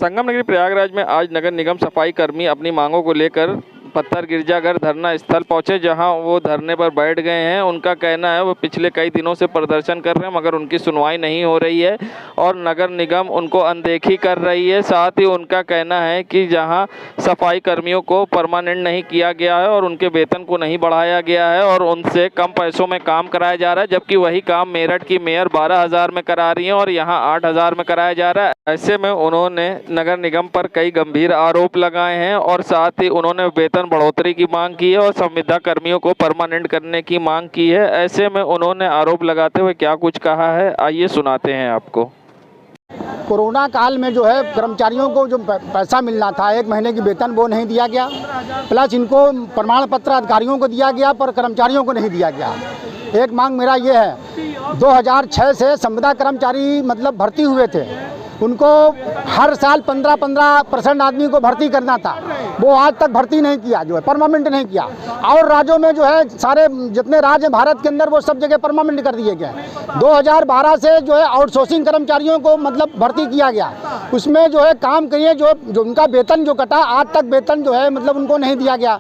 संगम नगरी प्रयागराज में आज नगर निगम सफाई कर्मी अपनी मांगों को लेकर पत्थर गिरजाघर धरना स्थल पहुंचे, जहां वो धरने पर बैठ गए हैं। उनका कहना है वो पिछले कई दिनों से प्रदर्शन कर रहे हैं मगर उनकी सुनवाई नहीं हो रही है और नगर निगम उनको अनदेखी कर रही है। साथ ही उनका कहना है कि जहां सफाई कर्मियों को परमानेंट नहीं किया गया है और उनके वेतन को नहीं बढ़ाया गया है और उनसे कम पैसों में काम कराया जा रहा है, जबकि वही काम मेरठ की मेयर 12,000 में करा रही है और यहाँ 8,000 में कराया जा रहा है। ऐसे में उन्होंने नगर निगम पर कई गंभीर आरोप लगाए हैं और साथ ही उन्होंने वेतन बढ़ोतरी की मांग की है और संविदा कर्मियों को परमानेंट करने की मांग की है। ऐसे में उन्होंने आरोप लगाते हुए क्या कुछ कहा है, आइए सुनाते हैं आपको। कोरोना काल में जो है कर्मचारियों को जो पैसा मिलना था 1 महीने की वेतन वो नहीं दिया गया, प्लस इनको प्रमाण पत्र अधिकारियों को दिया गया पर कर्मचारियों को नहीं दिया गया। एक मांग मेरा ये है, 2006 से संविदा कर्मचारी मतलब भर्ती हुए थे, उनको हर साल 15% आदमी को भर्ती करना था, वो आज तक भर्ती नहीं किया, जो है परमानेंट नहीं किया। और राज्यों में जो है सारे जितने राज्य हैं भारत के अंदर वो सब जगह परमानेंट कर दिए गए। 2012 से जो है आउटसोर्सिंग कर्मचारियों को मतलब भर्ती किया गया, उसमें जो है काम करिए, जो उनका वेतन जो कटा आज तक वेतन जो है मतलब उनको नहीं दिया गया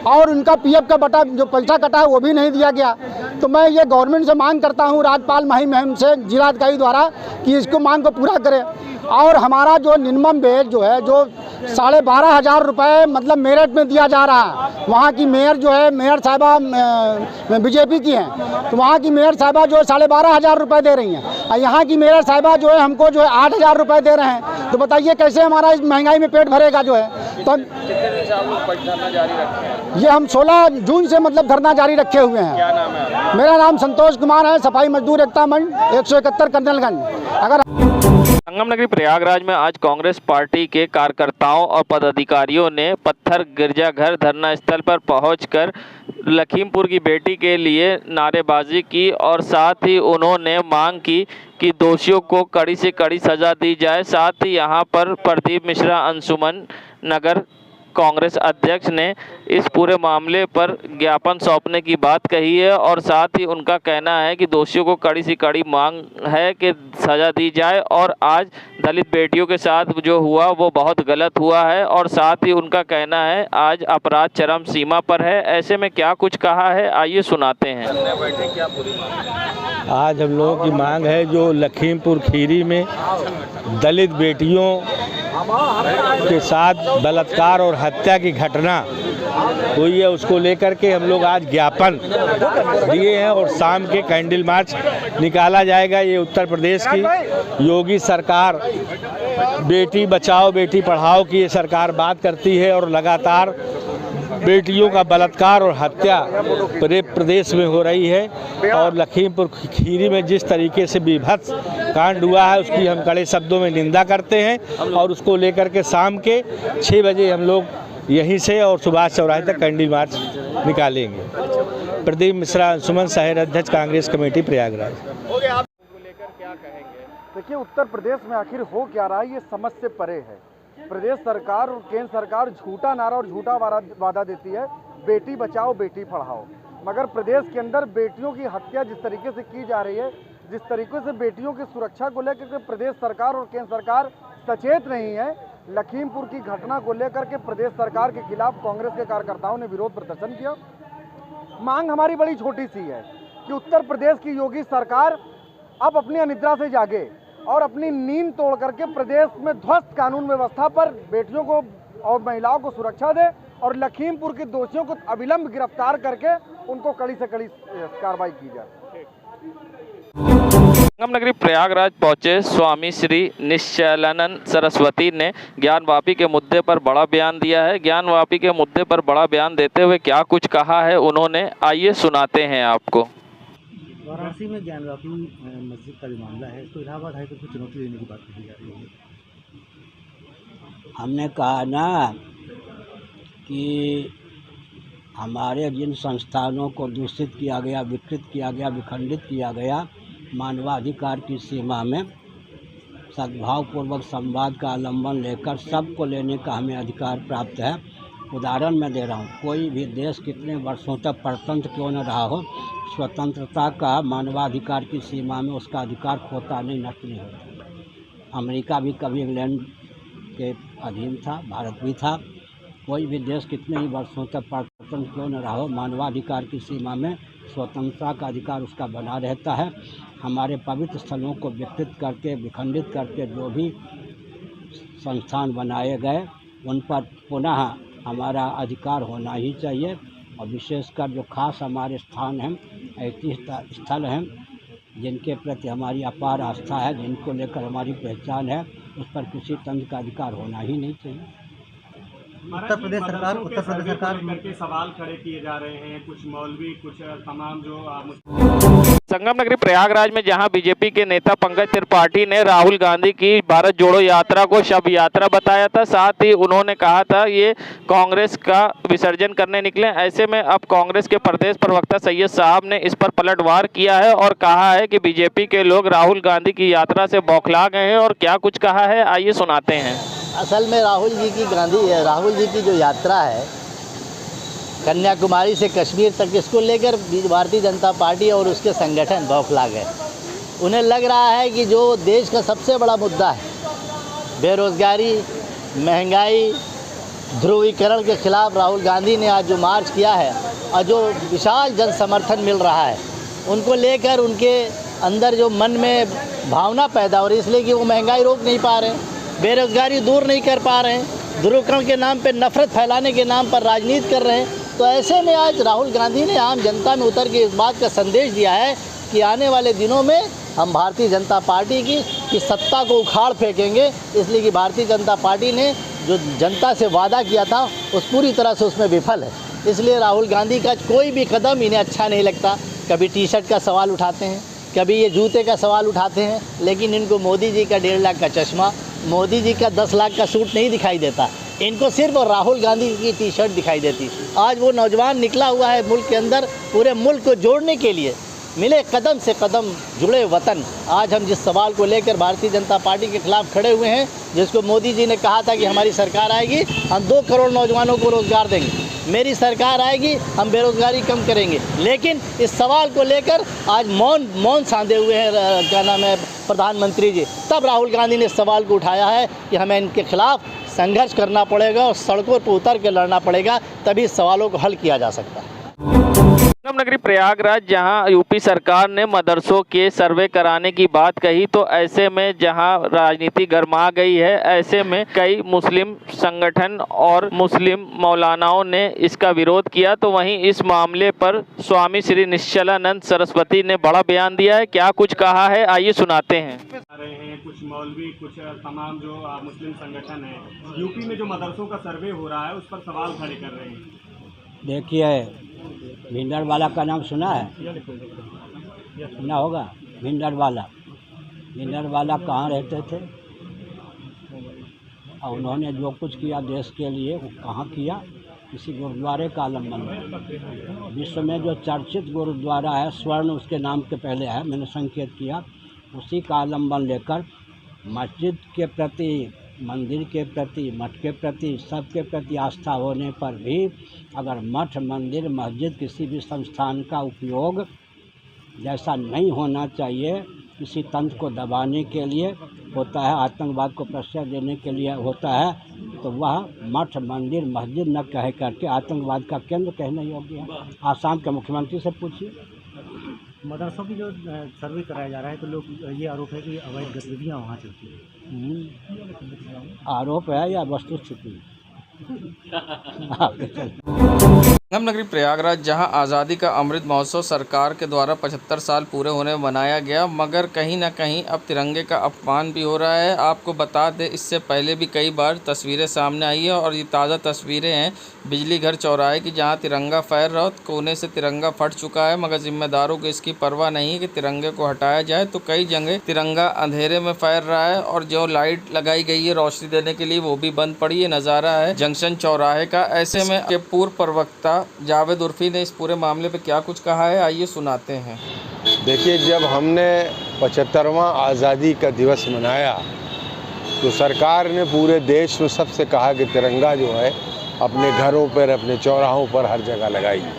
और उनका PF का बटा जो पैसा कटा है वो भी नहीं दिया गया। तो मैं ये गवर्नमेंट से मांग करता हूँ, राज्यपाल महिम से जिलाधिकारी द्वारा, कि इसको मांग को पूरा करें। और हमारा जो मिनिमम वेज जो है जो 12,500 रुपये मतलब मेरठ में दिया जा रहा है, वहाँ की मेयर जो है मेयर साहिबा BJP की हैं, तो वहाँ की मेयर साहिबा जो है 12,500 रुपये दे रही हैं और यहाँ की मेयर साहिबा जो है हमको जो है 8,000 रुपये दे रहे हैं। तो बताइए कैसे हमारा इस महंगाई में पेट भरेगा जो है। तो ये हम 16 जून से मतलब धरना जारी रखे हुए हैं। क्या नाम है? मेरा नाम संतोष कुमार है, सफाई मजदूर एकता मंच 171 कर्नलगंज। अगर संगम नगरी प्रयागराज में आज कांग्रेस पार्टी के कार्यकर्ताओं और पदाधिकारियों ने पत्थर गिरजाघर धरना स्थल पर पहुंचकर लखीमपुर की बेटी के लिए नारेबाजी की और साथ ही उन्होंने मांग की कि दोषियों को कड़ी से कड़ी सजा दी जाए। साथ ही यहां पर प्रदीप मिश्रा अंशुमन नगर कांग्रेस अध्यक्ष ने इस पूरे मामले पर ज्ञापन सौंपने की बात कही है और साथ ही उनका कहना है कि दोषियों को कड़ी से कड़ी मांग है कि सजा दी जाए और आज दलित बेटियों के साथ जो हुआ वो बहुत गलत हुआ है और साथ ही उनका कहना है आज अपराध चरम सीमा पर है। ऐसे में क्या कुछ कहा है, आइए सुनाते हैं। आज हम लोगों की मांग है जो लखीमपुर खीरी में दलित बेटियों के साथ बलात्कार और हत्या की घटना हुई है, उसको लेकर के हम लोग आज ज्ञापन दिए हैं और शाम के कैंडल मार्च निकाला जाएगा। ये उत्तर प्रदेश की योगी सरकार बेटी बचाओ बेटी पढ़ाओ की ये सरकार बात करती है और लगातार बेटियों का बलात्कार और हत्या पूरे प्रदेश में हो रही है और लखीमपुर खीरी में जिस तरीके से विभत्स कांड हुआ है उसकी हम कड़े शब्दों में निंदा करते हैं और उसको लेकर के शाम के 6 बजे हम लोग यहीं से और सुभाष चौराहे तक कैंडल मार्च निकालेंगे। प्रदीप मिश्रा अंशुमन शहर अध्यक्ष कांग्रेस कमेटी प्रयागराज। देखिए, उत्तर प्रदेश में आखिर हो क्या रहा है ये समझ से परे है। प्रदेश सरकार और केंद्र सरकार झूठा नारा और झूठा वादा देती है, बेटी बचाओ बेटी पढ़ाओ, मगर प्रदेश के अंदर बेटियों की हत्या जिस तरीके से की जा रही है, जिस तरीके से बेटियों की सुरक्षा को लेकर के प्रदेश सरकार और केंद्र सरकार सचेत नहीं है। लखीमपुर की घटना को लेकर के प्रदेश सरकार के खिलाफ कांग्रेस के कार्यकर्ताओं ने विरोध प्रदर्शन किया। मांग हमारी बड़ी छोटी सी है कि उत्तर प्रदेश की योगी सरकार अब अपनी अनिद्रा से जागे और अपनी नींद तोड़ करके प्रदेश में ध्वस्त कानून व्यवस्था पर बेटियों को और महिलाओं को सुरक्षा दे और लखीमपुर के दोषियों को अविलंब गिरफ्तार करके उनको कड़ी से कड़ी कार्रवाई की जाए। संगम नगरी प्रयागराज पहुंचे स्वामी श्री निश्चलानंद सरस्वती ने ज्ञानवापी के मुद्दे पर बड़ा बयान दिया है। ज्ञानवापी के मुद्दे पर बड़ा बयान देते हुए क्या कुछ कहा है उन्होंने, आइए सुनाते हैं आपको। वाराणसी में ज्ञानवापी मस्जिद का जो मामला है इसको इलाहाबाद हाईकोर्ट को चुनौती देने की बात कही जा रही है। हमने कहा ना कि हमारे जिन संस्थानों को दूषित किया गया, विकृत किया गया, विखंडित किया गया, मानवाधिकार की सीमा में सद्भावपूर्वक संवाद का अवलंबन लेकर सबको लेने का हमें अधिकार प्राप्त है। उदाहरण मैं दे रहा हूँ, कोई भी देश कितने वर्षों तक परतंत्र क्यों न रहा हो, स्वतंत्रता का मानवाधिकार की सीमा में उसका अधिकार खोता नहीं, नष्ट नहीं होता। अमेरिका भी कभी इंग्लैंड के अधीन था, भारत भी था। कोई भी देश कितने ही वर्षों तक परिवर्तन क्यों न रहा हो, मानवाधिकार की सीमा में स्वतंत्रता का अधिकार उसका बना रहता है। हमारे पवित्र स्थलों को विकृत करके, विखंडित करके जो भी संस्थान बनाए गए उन पर पुनः हमारा अधिकार होना ही चाहिए। और विशेषकर जो खास हमारे स्थान हैं, ऐतिहासिक स्थल हैं, जिनके प्रति हमारी अपार आस्था है, जिनको लेकर हमारी पहचान है, उस पर किसी तंत्र का अधिकार होना ही नहीं चाहिए। उत्तर प्रदेश सरकार करके सवाल खड़े किए जा रहे हैं, कुछ मौलवी, कुछ तमाम जो संगम नगरी प्रयागराज में जहां बीजेपी के नेता पंकज त्रिपाठी ने राहुल गांधी की भारत जोड़ो यात्रा को शव यात्रा बताया था, साथ ही उन्होंने कहा था ये कांग्रेस का विसर्जन करने निकले। ऐसे में अब कांग्रेस के प्रदेश प्रवक्ता सैयद साहब ने इस पर पलटवार किया है और कहा है कि बीजेपी के लोग राहुल गांधी की यात्रा से बौखला गए हैं। और क्या कुछ कहा है, आइए सुनाते हैं। असल में राहुल जी की जो यात्रा है कन्याकुमारी से कश्मीर तक, इसको लेकर भारतीय जनता पार्टी और उसके संगठन बौखला गए। उन्हें लग रहा है कि जो देश का सबसे बड़ा मुद्दा है, बेरोज़गारी, महंगाई, ध्रुवीकरण के खिलाफ राहुल गांधी ने आज जो मार्च किया है और जो विशाल जन समर्थन मिल रहा है, उनको लेकर उनके अंदर जो मन में भावना पैदा हो रही है, इसलिए कि वो महंगाई रोक नहीं पा रहे हैं, बेरोज़गारी दूर नहीं कर पा रहे हैं, ध्रुवीकरण के नाम पे नफरत फैलाने के नाम पर राजनीति कर रहे हैं। तो ऐसे में आज राहुल गांधी ने आम जनता में उतर के इस बात का संदेश दिया है कि आने वाले दिनों में हम भारतीय जनता पार्टी की सत्ता को उखाड़ फेंकेंगे, इसलिए कि भारतीय जनता पार्टी ने जो जनता से वादा किया था उस पूरी तरह से उसमें विफल है। इसलिए राहुल गांधी का कोई भी कदम इन्हें अच्छा नहीं लगता। कभी टी शर्ट का सवाल उठाते हैं, कभी ये जूते का सवाल उठाते हैं, लेकिन इनको मोदी जी का 1.5 लाख का चश्मा, मोदी जी का 10 लाख का सूट नहीं दिखाई देता, इनको सिर्फ और राहुल गांधी की टी शर्ट दिखाई देती। आज वो नौजवान निकला हुआ है मुल्क के अंदर पूरे मुल्क को जोड़ने के लिए, मिले कदम से कदम जुड़े वतन। आज हम जिस सवाल को लेकर भारतीय जनता पार्टी के खिलाफ खड़े हुए हैं, जिसको मोदी जी ने कहा था कि हमारी सरकार आएगी हम 2 करोड़ नौजवानों को रोज़गार देंगे, मेरी सरकार आएगी हम बेरोज़गारी कम करेंगे, लेकिन इस सवाल को लेकर आज मौन साधे हुए हैं क्या नाम है प्रधानमंत्री जी। तब राहुल गांधी ने इस सवाल को उठाया है कि हमें इनके खिलाफ संघर्ष करना पड़ेगा और सड़कों पर उतर के लड़ना पड़ेगा, तभी इस सवालों को हल किया जा सकता है। संगम नगरी प्रयागराज जहां यूपी सरकार ने मदरसों के सर्वे कराने की बात कही, तो ऐसे में जहां राजनीति गर्मा गई है, ऐसे में कई मुस्लिम संगठन और मुस्लिम मौलानाओं ने इसका विरोध किया। तो वहीं इस मामले पर स्वामी श्री निश्चलानंद सरस्वती ने बड़ा बयान दिया है। क्या कुछ कहा है, आइए सुनाते हैं। कुछ मौलवी, कुछ तमाम जो मुस्लिम संगठन है, यूपी में जो मदरसों का सर्वे हो रहा है उस पर सवाल खड़े कर रहे हैं। देखिए, भिंडरवाला का नाम सुना है? सुना होगा। भिंडरवाला कहाँ रहते थे और उन्होंने जो कुछ किया देश के लिए वो कहाँ किया? किसी गुरुद्वारे का आलम्बन। विश्व में जो चर्चित गुरुद्वारा है, स्वर्ण उसके नाम के पहले है, मैंने संकेत किया, उसी का आलम्बन लेकर मस्जिद के प्रति, मंदिर के प्रति, मठ के प्रति, सबके प्रति आस्था होने पर भी अगर मठ, मंदिर, मस्जिद किसी भी संस्थान का उपयोग जैसा नहीं होना चाहिए, किसी तंत्र को दबाने के लिए होता है, आतंकवाद को प्रश्रय देने के लिए होता है, तो वह मठ, मंदिर, मस्जिद न कह करके आतंकवाद का केंद्र कहने योग्य है। आसाम के मुख्यमंत्री से पूछिए। मदरसों की जो सर्वे कराया जा रहा है, तो लोग ये आरोप है कि अवैध गतिविधियाँ वहाँ चलती हैं। आरोप है या वस्तुस्थिति? संगम नगरी प्रयागराज जहां आज़ादी का अमृत महोत्सव सरकार के द्वारा 75 साल पूरे होने में मनाया गया, मगर कहीं ना कहीं अब तिरंगे का अपमान भी हो रहा है। आपको बता दें, इससे पहले भी कई बार तस्वीरें सामने आई है और ये ताज़ा तस्वीरें हैं बिजली घर चौराहे की, जहां तिरंगा फहर रहा, कोने से तिरंगा फट चुका है, मगर जिम्मेदारों को इसकी परवाह नहीं है कि तिरंगे को हटाया जाए। तो कई जगह तिरंगा अंधेरे में फहर रहा है और जो लाइट लगाई गई है रोशनी देने के लिए वो भी बंद पड़ी है। नज़ारा है जंक्शन चौराहे का। ऐसे में के पूर्व प्रवक्ता जावेद उर्फी ने इस पूरे मामले पे क्या कुछ कहा है, आइए सुनाते हैं। देखिए, जब हमने 75वां आज़ादी का दिवस मनाया तो सरकार ने पूरे देश में सबसे कहा कि तिरंगा जो है अपने घरों पर, अपने चौराहों पर हर जगह लगाइए।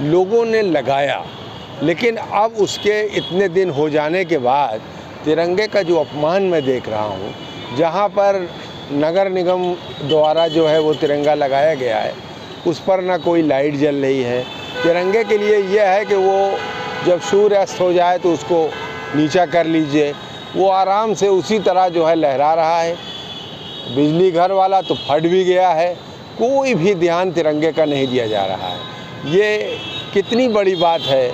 लोगों ने लगाया, लेकिन अब उसके इतने दिन हो जाने के बाद तिरंगे का जो अपमान मैं देख रहा हूँ, जहाँ पर नगर निगम द्वारा जो है वो तिरंगा लगाया गया है, उस पर ना कोई लाइट जल रही है। तिरंगे के लिए यह है कि वो जब सूर्य अस्त हो जाए तो उसको नीचा कर लीजिए, वो आराम से उसी तरह जो है लहरा रहा है। बिजली घर वाला तो फट भी गया है, कोई भी ध्यान तिरंगे का नहीं दिया जा रहा है। ये कितनी बड़ी बात है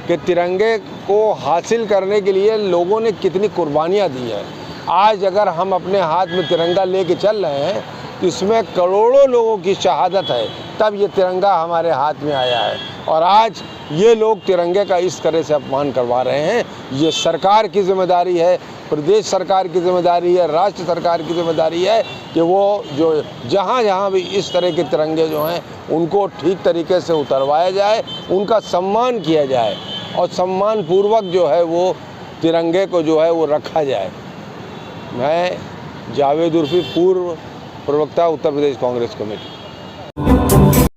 कि तिरंगे को हासिल करने के लिए लोगों ने कितनी कुर्बानियाँ दी हैं। आज अगर हम अपने हाथ में तिरंगा लेके चल रहे हैं तो इसमें करोड़ों लोगों की शहादत है, तब ये तिरंगा हमारे हाथ में आया है। और आज ये लोग तिरंगे का इस तरह से अपमान करवा रहे हैं। ये सरकार की जिम्मेदारी है, प्रदेश सरकार की जिम्मेदारी है, राष्ट्र सरकार की जिम्मेदारी है कि वो जो जहाँ जहाँ भी इस तरह के तिरंगे जो हैं उनको ठीक तरीके से उतरवाया जाए, उनका सम्मान किया जाए और सम्मान पूर्वक जो है वो तिरंगे को जो है वो रखा जाए। मैं जावेद उर्फी पूर्व प्रवक्ता उत्तर प्रदेश कांग्रेस कमेटी।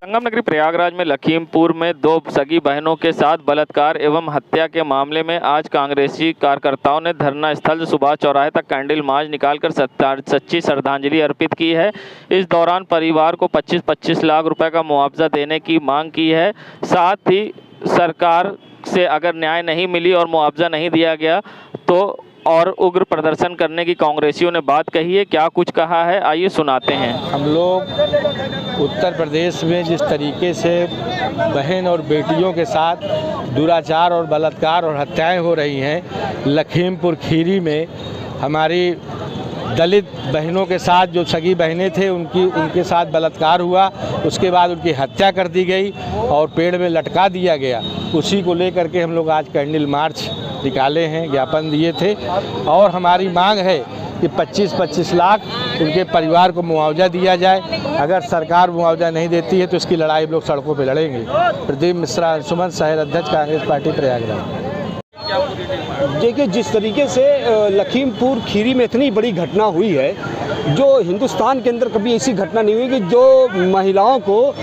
संगम नगरी प्रयागराज में लखीमपुर में 2 सगी बहनों के साथ बलात्कार एवं हत्या के मामले में आज कांग्रेसी कार्यकर्ताओं ने धरना स्थल सुभाष चौराहे तक कैंडल मार्च निकालकर सच्ची श्रद्धांजलि अर्पित की है। इस दौरान परिवार को 25-25 लाख रुपए का मुआवजा देने की मांग की है। साथ ही सरकार से अगर न्याय नहीं मिली और मुआवजा नहीं दिया गया तो और उग्र प्रदर्शन करने की कांग्रेसियों ने बात कही है। क्या कुछ कहा है, आइए सुनाते हैं। हम लोग उत्तर प्रदेश में जिस तरीके से बहन और बेटियों के साथ दुराचार और बलात्कार और हत्याएं हो रही हैं, लखीमपुर खीरी में हमारी दलित बहनों के साथ जो सगी बहनें थे उनके साथ बलात्कार हुआ, उसके बाद उनकी हत्या कर दी गई और पेड़ में लटका दिया गया। उसी को लेकर के हम लोग आज कैंडल मार्च निकाले हैं, ज्ञापन दिए थे और हमारी मांग है कि 25-25 लाख उनके परिवार को मुआवजा दिया जाए। अगर सरकार मुआवजा नहीं देती है तो इसकी लड़ाई लोग सड़कों पर लड़ेंगे। प्रदीप मिश्रा, अंशुमन शहर अध्यक्ष, कांग्रेस पार्टी प्रयागराज। देखिए, जिस तरीके से लखीमपुर खीरी में इतनी बड़ी घटना हुई है, जो हिंदुस्तान के अंदर कभी ऐसी घटना नहीं हुई कि जो महिलाओं को,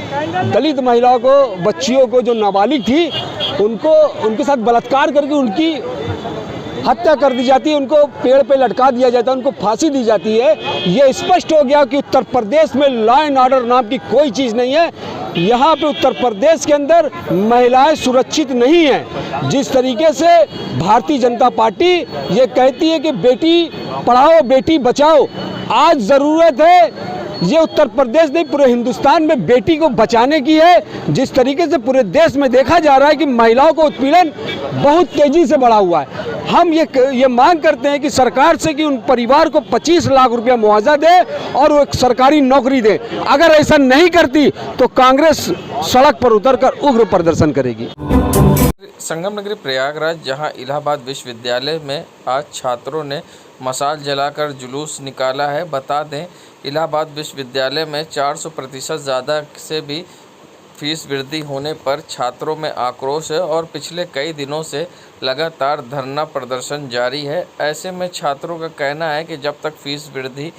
दलित महिलाओं को, बच्चियों को जो नाबालिग थी उनको उनके साथ बलात्कार करके उनकी हत्या कर दी जाती है, उनको पेड़ पे लटका दिया जाता है, उनको फांसी दी जाती है। ये स्पष्ट हो गया कि उत्तर प्रदेश में लॉ एंड ऑर्डर नाम की कोई चीज़ नहीं है। यहाँ पे उत्तर प्रदेश के अंदर महिलाएं सुरक्षित नहीं हैं। जिस तरीके से भारतीय जनता पार्टी ये कहती है कि बेटी पढ़ाओ बेटी बचाओ, आज ज़रूरत है ये उत्तर प्रदेश नहीं पूरे हिंदुस्तान में बेटी को बचाने की है। जिस तरीके से पूरे देश में देखा जा रहा है कि महिलाओं को उत्पीड़न बहुत तेजी से बढ़ा हुआ है, हम ये मांग करते हैं कि सरकार से कि उन परिवार को 25 लाख रुपया मुआवजा दे और वो एक सरकारी नौकरी दे। अगर ऐसा नहीं करती तो कांग्रेस सड़क पर उतरकर उग्र प्रदर्शन करेगी। संगम नगरी प्रयागराज जहां इलाहाबाद विश्वविद्यालय में आज छात्रों ने मशाल जलाकर जुलूस निकाला है। बता दें, इलाहाबाद विश्वविद्यालय में 400% ज़्यादा से भी फीस वृद्धि होने पर छात्रों में आक्रोश है और पिछले कई दिनों से लगातार धरना प्रदर्शन जारी है। ऐसे में छात्रों का कहना है कि जब तक फीस वृद्धि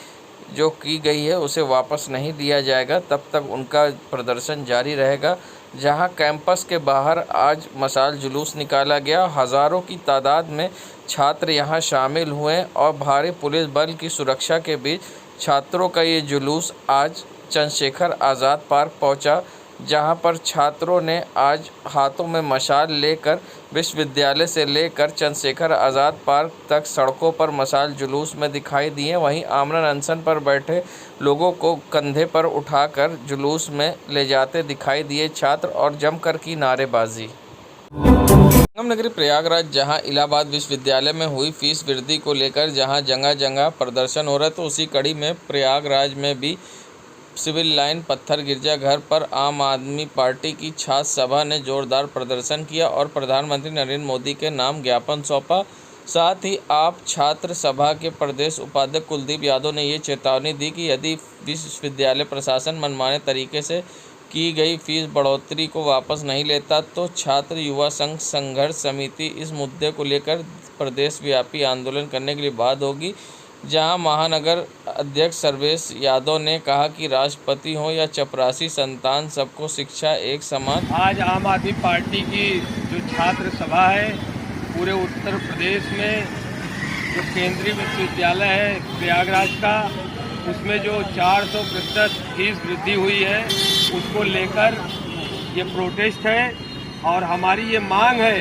जो की गई है उसे वापस नहीं लिया जाएगा तब तक उनका प्रदर्शन जारी रहेगा। जहां कैंपस के बाहर आज मशाल जुलूस निकाला गया, हज़ारों की तादाद में छात्र यहां शामिल हुए और भारी पुलिस बल की सुरक्षा के बीच छात्रों का ये जुलूस आज चंद्रशेखर आज़ाद पार्क पहुंचा, जहां पर छात्रों ने आज हाथों में मशाल लेकर विश्वविद्यालय से लेकर चंद्रशेखर आज़ाद पार्क तक सड़कों पर मशाल जुलूस में दिखाई दिए। वहीं आमरण अनशन पर बैठे लोगों को कंधे पर उठाकर जुलूस में ले जाते दिखाई दिए छात्र और जमकर की नारेबाजी। संगम नगरी प्रयागराज जहां इलाहाबाद विश्वविद्यालय में हुई फीस वृद्धि को लेकर जहां जगह जगह प्रदर्शन हो रहा है, तो उसी कड़ी में प्रयागराज में भी सिविल लाइन पत्थर गिरजाघर पर आम आदमी पार्टी की छात्र सभा ने जोरदार प्रदर्शन किया और प्रधानमंत्री नरेंद्र मोदी के नाम ज्ञापन सौंपा। साथ ही आप छात्र सभा के प्रदेश उपाध्यक्ष कुलदीप यादव ने ये चेतावनी दी कि यदि विश्वविद्यालय प्रशासन मनमाने तरीके से की गई फीस बढ़ोतरी को वापस नहीं लेता तो छात्र युवा संघ संघर्ष समिति इस मुद्दे को लेकर प्रदेश व्यापी आंदोलन करने के लिए बाध्य होगी। जहां महानगर अध्यक्ष सर्वेश यादव ने कहा कि राष्ट्रपति हो या चपरासी संतान, सबको शिक्षा एक समान। आज आम आदमी पार्टी की जो छात्र सभा है पूरे उत्तर प्रदेश में, जो केंद्रीय विश्वविद्यालय है प्रयागराज का, उसमें जो 400% फीस वृद्धि हुई है उसको लेकर ये प्रोटेस्ट है और हमारी ये मांग है